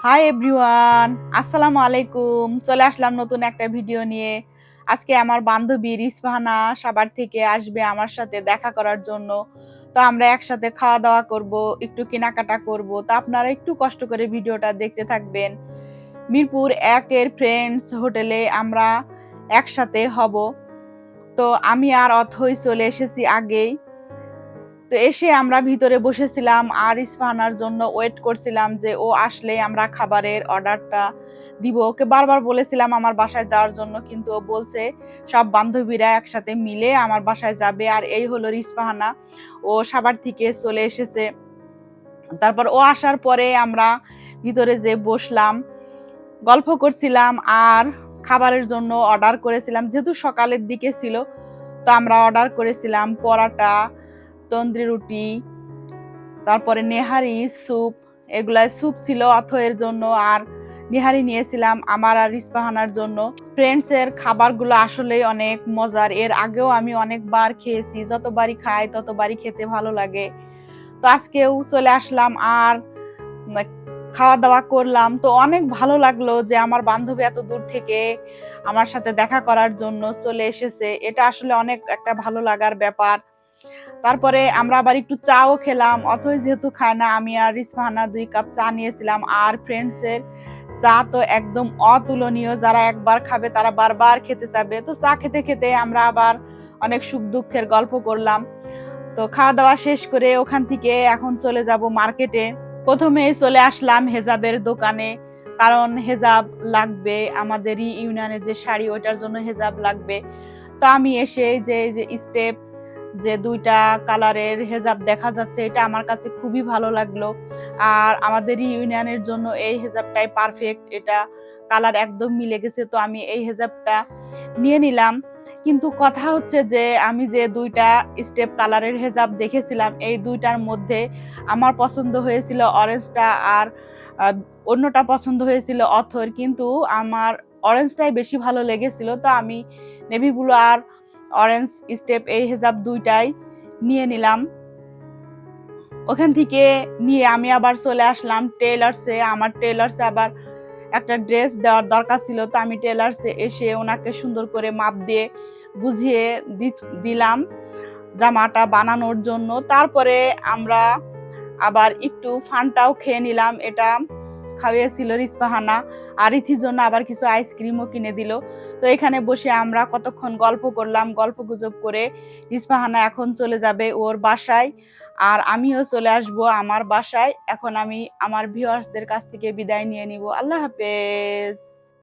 Hi everyone, আসসালামু আলাইকুম। চলে আসলাম নতুন একটা ভিডিও নিয়ে। আজকে আমার বান্ধবী রিসফাহানা সাভার থেকে আসবে আমার সাথে দেখা করার জন্য। তো আমরা একসাথে খাওয়া দাওয়া করব, একটু কেনাকাটা করব। তো আপনারা একটু কষ্ট করে ভিডিওটা দেখতে থাকবেন। মিরপুর ১ এর ফ্রেন্ডস হোটেলে আমরা একসাথে হব। তো আমি আর অথই চলে এসেছি আগেই। তো এসে আমরা ভিতরে বসেছিলাম আর ইস্পাহানার জন্য ওয়েট করছিলাম যে ও আসলে আমরা খাবারের অর্ডারটা দিব। ওকে বারবার বলেছিলাম আমার বাসায় যাওয়ার জন্য, কিন্তু ও বলছে সব বান্ধবীরা একসাথে মিলে আমার বাসায় যাবে। আর এই হলো ইস্পাহানা, ও সাভার থেকে চলে এসেছে। তারপর ও আসার পরে আমরা ভিতরে যে বসলাম, গল্প করছিলাম আর খাবারের জন্য অর্ডার করেছিলাম। যেহেতু সকালের দিকে ছিল, তো আমরা অর্ডার করেছিলাম পরাটা, তন্দ্রি রুটি, তারপরে নেহারি, স্যুপ। এগুলা স্যুপ ছিল অথয়ের জন্য, আর নেহারি নিয়েছিলাম আমার আর ইস্পাহানার জন্য। ফ্রেন্ডস এর খাবারগুলো আসলে অনেক মজার। এর আগেও আমি অনেকবার খেয়েছি, যতবারই খাই ততবারই খেতে ভালো লাগে। তো আজকেও চলে আসলাম আর খাওয়া দাওয়া করলাম। তো অনেক ভালো লাগলো যে আমার বান্ধবী এত দূর থেকে আমার সাথে দেখা করার জন্য চলে এসেছে। এটা আসলে অনেক একটা ভালো লাগার ব্যাপার। তারপরে আমরা আবার একটু চাও খেলাম। অথই যেহেতু খায় না, আমি আর রিসফাহানা ২ কাপ চা নিয়েছিলাম। আর ফ্রেন্ডস এর চা তো একদম অতুলনীয়। যারা একবার খাবে তারা বারবার খেতে চাবে। তো চা খেতে খেতে আমরা আবার অনেক সুখ দুঃখের গল্প করলাম। তো খাওয়া দাওয়া শেষ করে ওখান থেকে এখন চলে যাব মার্কেটে। প্রথমেই চলে আসলাম হেজাবের দোকানে, কারণ হেজাব লাগবে। আমাদেরই ইউনিয়নের যে শাড়ি, ওইটার জন্য হেজাব লাগবে। তো আমি এসে যে স্টেপ, যে ২টা কালারের হেজাব দেখা যাচ্ছে, এটা আমার কাছে খুবই ভালো লাগলো। আর আমাদেরই ইউনিয়নের জন্য এই হেজাবটাই পারফেক্ট। এটা কালার একদম মিলে গেছে। তো আমি এই হেজাবটা নিয়ে নিলাম। কিন্তু কথা হচ্ছে যে আমি যে ২টা স্টেপ কালারের হেজাব দেখেছিলাম, এই ২টার মধ্যে আমার পছন্দ হয়েছিল অরেঞ্জটা, আর অন্যটা পছন্দ হয়েছিল অথর। কিন্তু আমার অরেঞ্জটাই বেশি ভালো লেগেছিল। তো আমি নেভি ব্লু আর অরেঞ্জ স্টেপ এই হেজাব ২টাই নিয়ে নিলাম। ওখান থেকে নিয়ে আমি আবার চলে আসলাম টেলার্সে। আমার টেলার্সে আবার একটা ড্রেস দেওয়ার দরকার ছিল। তো আমি টেলার্সে এসে ওনাকে সুন্দর করে মাপ দিয়ে বুঝিয়ে দিলাম জামাটা বানানোর জন্য। তারপরে আমরা আবার একটু ফানটাও খেয়ে নিলাম। এটা খাওয়িয়েছিল রিসফাহানা, আর ইথির জন্য আবার কিছু আইসক্রিমও কিনে দিল। তো এখানে বসে আমরা কতক্ষণ গল্প করলাম। গল্প গুজব করে রিসফাহানা এখন চলে যাবে ওর বাসায়, আর আমিও চলে আসব আমার বাসায়। এখন আমি আমার ভিউয়ার্সদের কাছ থেকে বিদায় নিয়ে নিব। আল্লাহ হাফেজ।